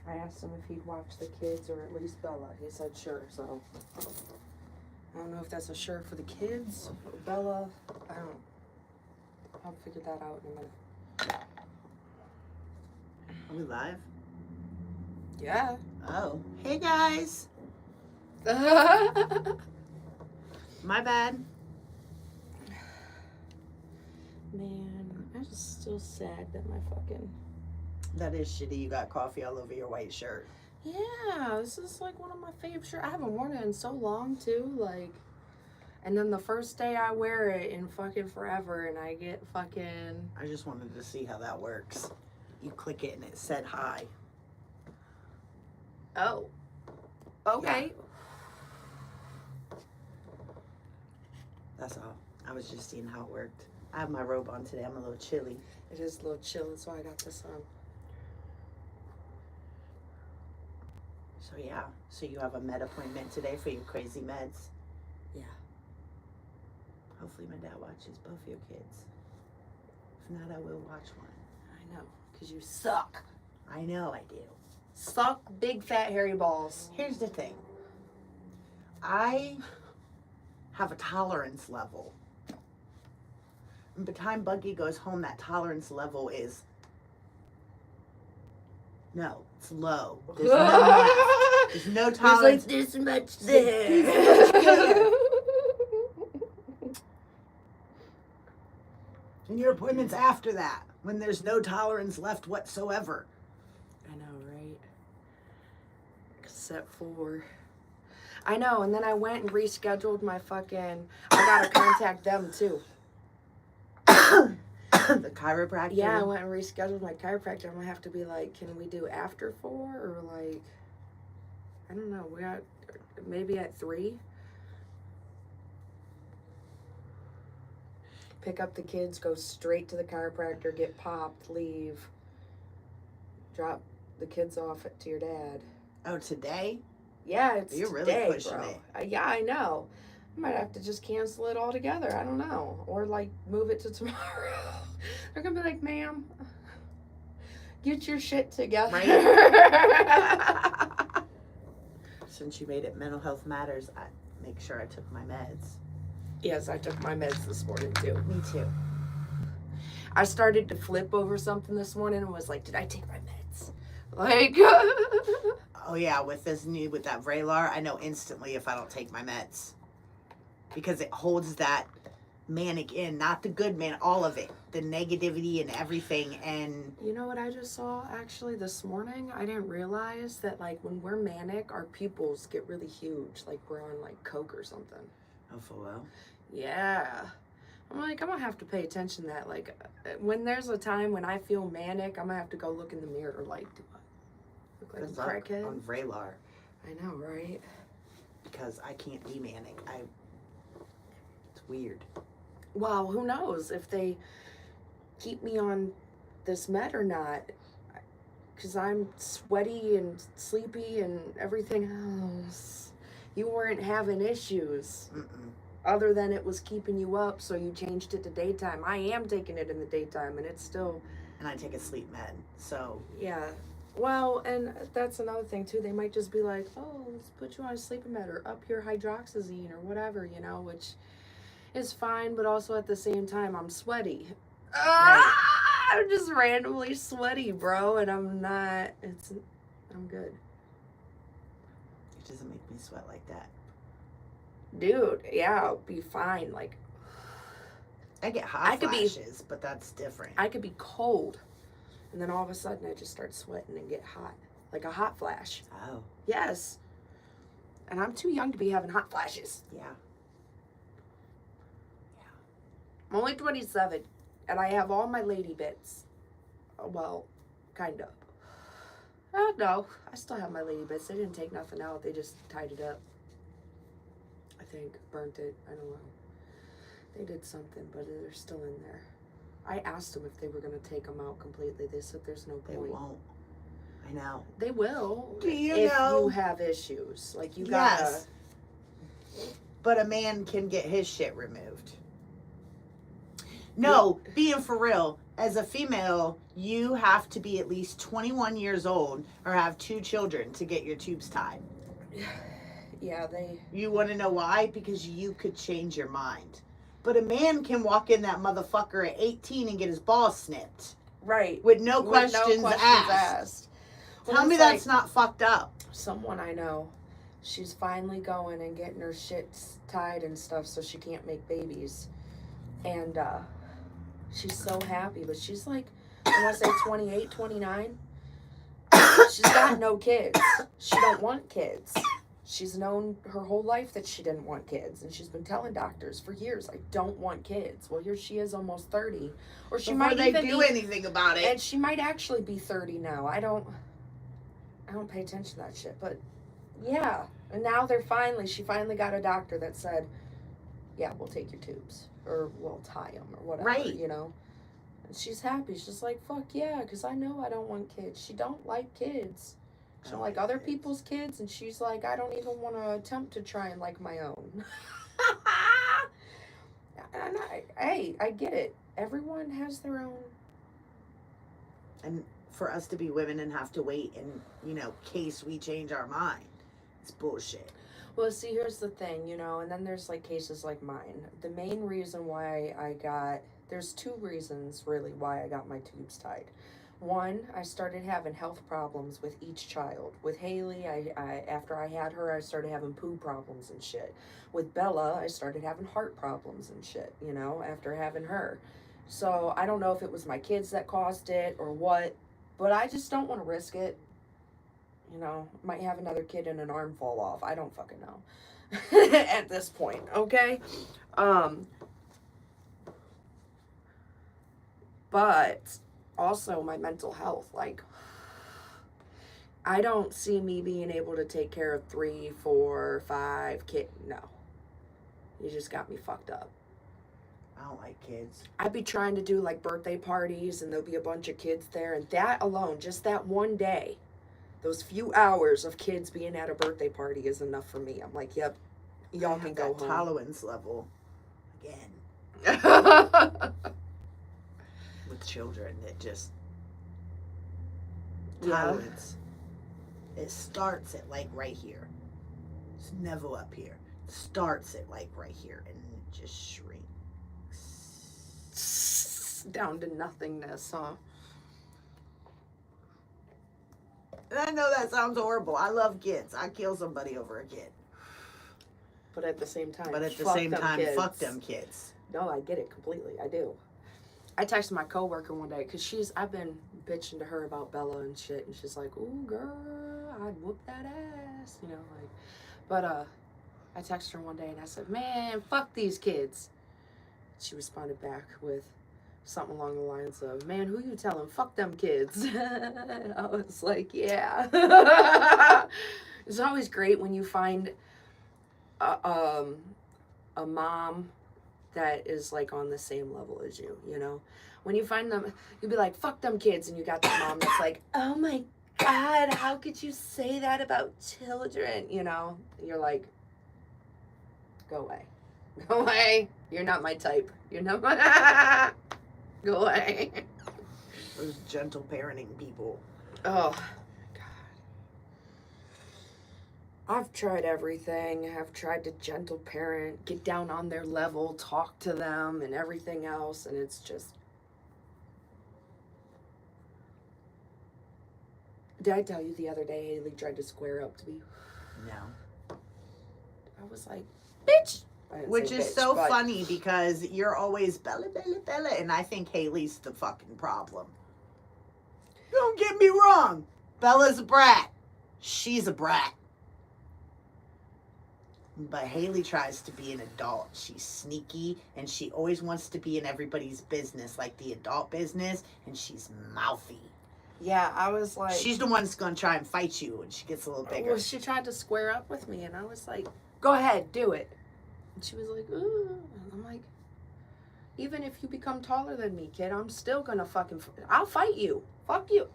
I asked him if he'd watch the kids or at least Bella. He said sure, so I don't know if that's a sure for the kids or Bella. I don't. I'll figure that out in a minute. Are we live? Yeah. Oh. Hey guys. My bad. Man, I'm just still sad that my fucking... That is shitty. You got coffee all over your white shirt. Yeah, this is like one of my favorite shirts. I haven't worn it in so long too, like... And then the first day I wear it in fucking forever and I get fucking... I just wanted to see how that works. You click it and it said hi. Oh. Okay. Yeah. That's all. I was just seeing how it worked. I have my robe on today. I'm a little chilly. It is a little chill, that's why I got this on. So yeah. So you have a med appointment today for your crazy meds. Yeah. Hopefully my dad watches both your kids. If not, I will watch one. I know, because you suck. I know I do. Suck big fat hairy balls. Here's the thing. I have a tolerance level. And by the time Buggy goes home, that tolerance level is... No, it's low. There's no left. There's no tolerance. There's like this much There's much there. And your appointment's after that, when there's no tolerance left whatsoever. I know, right? Except for... I know, and then I went and rescheduled my fucking... I gotta contact them, too. The chiropractor? Yeah, I went and rescheduled my chiropractor. I'm gonna have to be like, can we do after 4? Or like... I don't know, we got... Maybe at 3? Pick up the kids, go straight to the chiropractor, get popped, leave. Drop the kids off to your dad. Oh, today? Yeah, it's You're really today, pushing bro. it. Yeah, I know. I might have to just cancel it altogether. I don't know. Or, like, move it to tomorrow. They're going to be like, ma'am, get your shit together. Right? Since you made it Mental Health Matters, I make sure I took my meds. Yes, I took my meds this morning, too. Me too. I started to flip over something this morning and was like, did I take my meds? Like... Oh, yeah, with that Vraylar, I know instantly if I don't take my meds. Because it holds that manic in, not the good man, all of it. The negativity and everything, and... You know what I just saw, actually, this morning? I didn't realize that, like, when we're manic, our pupils get really huge. Like, we're on, like, coke or something. Oh, for well? Yeah. I'm like, I'm gonna have to pay attention to that. Like, when there's a time when I feel manic, I'm gonna have to go look in the mirror, like, do I look like a crackhead? On Vraylar. I know, right? Because I can't be manic. It's weird. Well, who knows if they keep me on this med or not. Because I'm sweaty and sleepy and everything else. You weren't having issues. Mm-mm. Other than it was keeping you up, so you changed it to daytime. I am taking it in the daytime, and it's still... And I take a sleep med, so... Yeah. Well, and that's another thing, too. They might just be like, oh, let's put you on a sleeping med or up your hydroxyzine or whatever, you know, which is fine, but also at the same time, I'm sweaty. Right. I'm just randomly sweaty, bro, and I'm not... I'm good. It doesn't make me sweat like that. Dude, yeah, I'll be fine. Like, I get hot flashes, but that's different. I could be cold, and then all of a sudden I just start sweating and get hot. Like a hot flash. Oh. Yes. And I'm too young to be having hot flashes. Yeah. I'm only 27, and I have all my lady bits. Well, kind of. No, I still have my lady bits. They didn't take nothing out. They just tied it up. I think. Burnt it. I don't know. They did something, but they're still in there. I asked them if they were going to take them out completely. They said there's no point. They won't. I know. They will. Do you if know? you have issues. Like, you gotta... Yes. But a man can get his shit removed. No, being for real, as a female, you have to be at least 21 years old or have 2 children to get your tubes tied. Yeah, they. You want to know why? Because you could change your mind. But a man can walk in that motherfucker at 18 and get his balls snipped. Right. With no questions asked. Well, Tell me it's that's like not fucked up. someone I know, she's finally going and getting her shit tied and stuff so she can't make babies. And she's so happy, but she's like, I want to say 28, 29. She's got no kids. She don't want kids. She's known her whole life that she didn't want kids, and she's been telling doctors for years, I don't want kids. Well, here she is, almost 30, or she Before might they even do be, anything about it. and she might actually be 30 now. I don't pay attention to that shit, but yeah. And now she finally got a doctor that said, yeah, we'll take your tubes, or we'll tie them, or whatever, Right. you know. And she's happy. She's like, fuck yeah, because I know I don't want kids. She don't like kids. She don't like other people's kids, and she's like, I don't even want to attempt to try and like my own. And I get it. Everyone has their own. And for us to be women and have to wait in, case we change our mind, it's bullshit. Well, see, here's the thing, and then there's like cases like mine. The main reason why there's 2 reasons really why I got my tubes tied. One, I started having health problems with each child. With Haley, I after I had her, I started having poo problems and shit. With Bella, I started having heart problems and shit, after having her. So I don't know if it was my kids that caused it or what, but I just don't want to risk it. Might have another kid and an arm fall off. I don't fucking know at this point, okay? But also my mental health, like, I don't see me being able to take care of 3, 4, 5 kids. No. You just got me fucked up. I don't like kids. I'd be trying to do like birthday parties and there'll be a bunch of kids there, and that alone, just that one day, those few hours of kids being at a birthday party is enough for me. I'm like, yep, y'all can go home. Tolerance level again with children. It just tolerance. It starts at like right here. It's never up here. It starts at like right here and it just shrinks down to nothingness, huh? And I know that sounds horrible. I love kids. I'd kill somebody over a kid. But at the same time, fuck them kids. No, I get it completely. I do. I texted my coworker one day because I've been bitching to her about Bella and shit, and she's like, "Ooh, girl, I'd whoop that ass," But I texted her one day and I said, "Man, fuck these kids." She responded back with something along the lines of, "Man, who you telling? Fuck them kids." And I was like, "Yeah." It's always great when you find a mom that is like on the same level as you, when you find them, you'll be like, fuck them kids, and you got that mom that's like, oh my god, how could you say that about children? You're like, go away, you're not my type, go away. Those gentle parenting people. Oh I've tried everything. I've tried to gentle parent, get down on their level, talk to them, and everything else, and it's just... Did I tell you the other day Haley tried to square up to me? No. I was like, bitch! Which is so funny because you're always Bella, and I think Haley's the fucking problem. Don't get me wrong. Bella's a brat. She's a brat. But Haley tries to be an adult. She's sneaky, and she always wants to be in everybody's business, like the adult business, and she's mouthy. Yeah, I was like... She's the one that's going to try and fight you when she gets a little bigger. Well, she tried to square up with me, and I was like, go ahead, do it. And she was like, ooh. And I'm like, even if you become taller than me, kid, I'm still going to I'll fight you. Fuck you.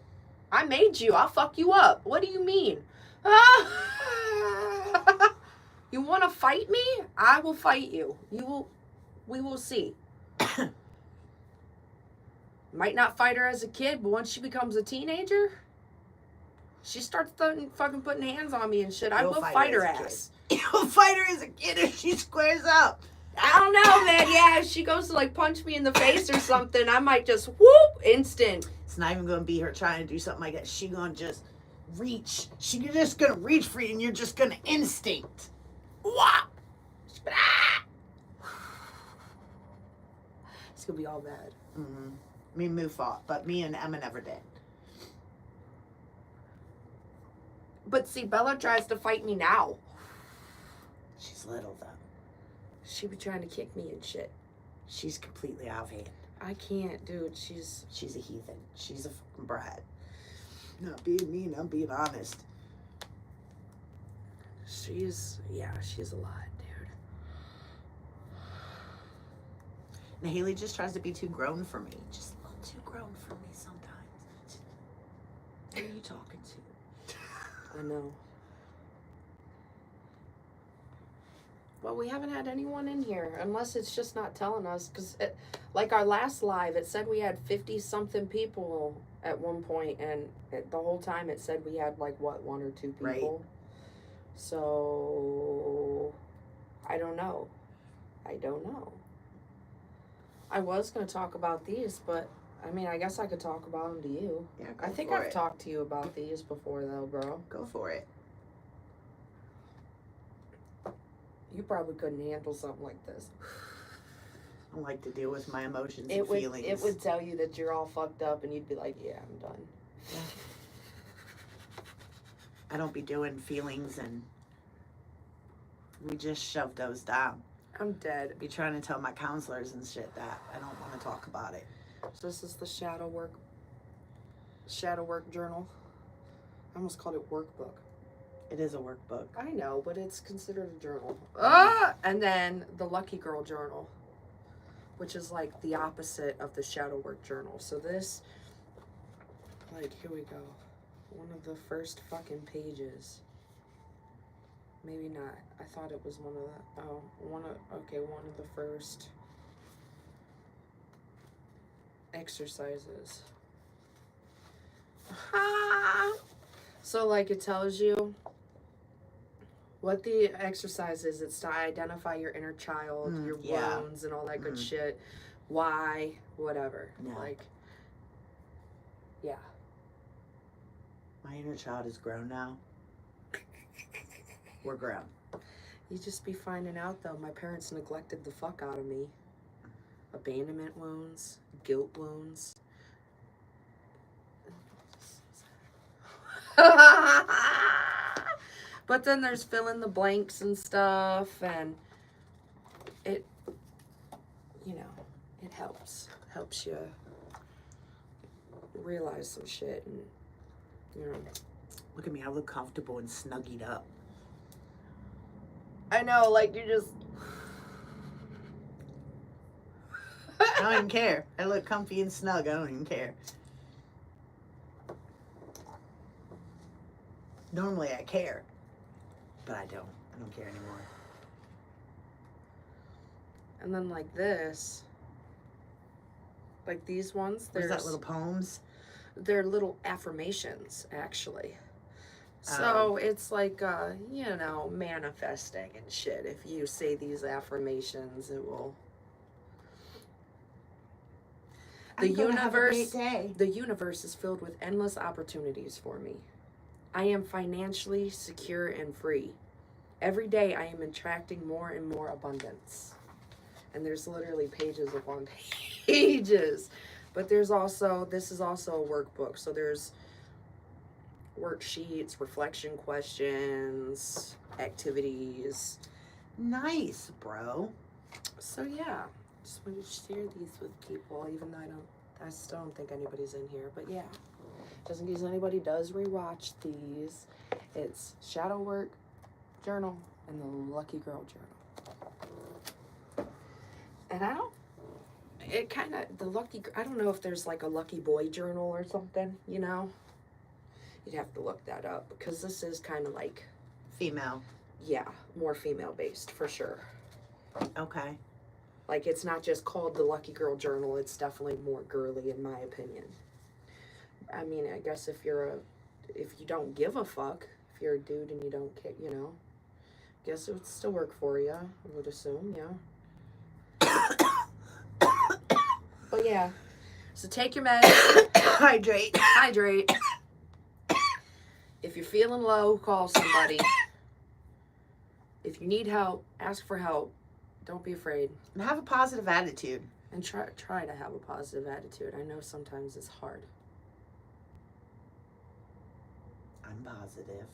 I made you. I'll fuck you up. What do you mean? You want to fight me? I will fight you. We will see. Might not fight her as a kid, but once she becomes a teenager, she starts fucking putting hands on me and shit. I You'll will fight fight her her as a ass. You'll fight her as a kid if she squares up. I don't know, man. Yeah, if she goes to like punch me in the face or something, I might just whoop instant. It's not even gonna be her trying to do something like that. She gonna just reach. She's just gonna reach for you, and you're just gonna instinct. Wah! It's gonna be all bad. Mm-hmm. Me and Moo fought, but me and Emma never did. But see, Bella tries to fight me now. She's little though. She be trying to kick me and shit. She's completely out of hand. I can't, dude. She's a heathen. She's a fucking brat. Not being mean, I'm being honest. she's a lot, dude. And Haley just tries to be too grown for me. Just a little too grown for me sometimes. Who are you talking to? I know. Well, we haven't had anyone in here, unless it's just not telling us. Because, like our last live, it said we had 50-something people at one point, and the whole time it said we had, like, what, 1 or 2 people? Right. So, I don't know. I was going to talk about these, but, I mean, I guess I could talk about them to you. Yeah, I think I've talked to you about these before, though, bro. Go for it. You probably couldn't handle something like this. I like to deal with my emotions and feelings. It would tell you that you're all fucked up, and you'd be like, yeah, I'm done. I don't be doing feelings, and we just shove those down. I'm dead. Be trying to tell my counselors and shit that I don't want to talk about it. So this is the shadow work journal. I almost called it workbook. It is a workbook. I know, but it's considered a journal. And then the Lucky Girl journal, which is like the opposite of the shadow work journal. So this, like, here we go. One of the first fucking pages. Maybe not. I thought it was one of the first exercises. So, like, it tells you what the exercise is. It's to identify your inner child, your wounds, and all that good shit. Why, whatever. Yeah. Like, yeah. My inner child is grown now. We're grown. You just be finding out, though, my parents neglected the fuck out of me. Abandonment wounds, guilt wounds. But then there's fill in the blanks and stuff, and it, you know, it helps you realize some shit, and, you know. Look at me, I look comfortable and snuggied up. I know, like, you just... I don't even care. I look comfy and snug. I don't even care. Normally I care, but I don't. I don't care anymore. And then like this, like these ones, There's that little poems. They're little affirmations, actually. So it's like, you know, manifesting and shit. If you say these affirmations, it will. The universe is filled with endless opportunities for me. I am financially secure and free. Every day I am attracting more and more abundance. And there's literally pages upon pages. But there's also, this is also a workbook. So there's worksheets, reflection questions, activities. Nice, bro. So yeah, just wanted to share these with people, even though I still don't think anybody's in here. But yeah, just in case anybody does rewatch these, it's Shadow Work Journal and the Lucky Girl Journal. And I don't know if there's like a Lucky Boy Journal or something, you know? You'd have to look that up, because this is kind of like... Female. Yeah, more female based, for sure. Okay. Like, it's not just called the Lucky Girl Journal. It's definitely more girly, in my opinion. I mean, I guess if you don't give a fuck, if you're a dude and you don't care, you know, I guess it would still work for you, I would assume, yeah. But yeah, so take your meds. Hydrate. Hydrate. If you're feeling low, call somebody. If you need help, ask for help. Don't be afraid. And have a positive attitude. And try to have a positive attitude. I know sometimes it's hard. I'm positive.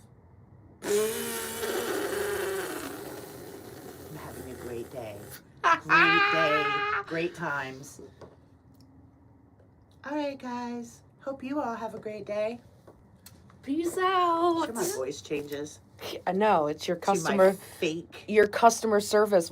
I'm having a great day. Great day. Great times. All right, guys. Hope you all have a great day. Peace out. Sure, my voice changes I know, it's your to my customer fake your customer service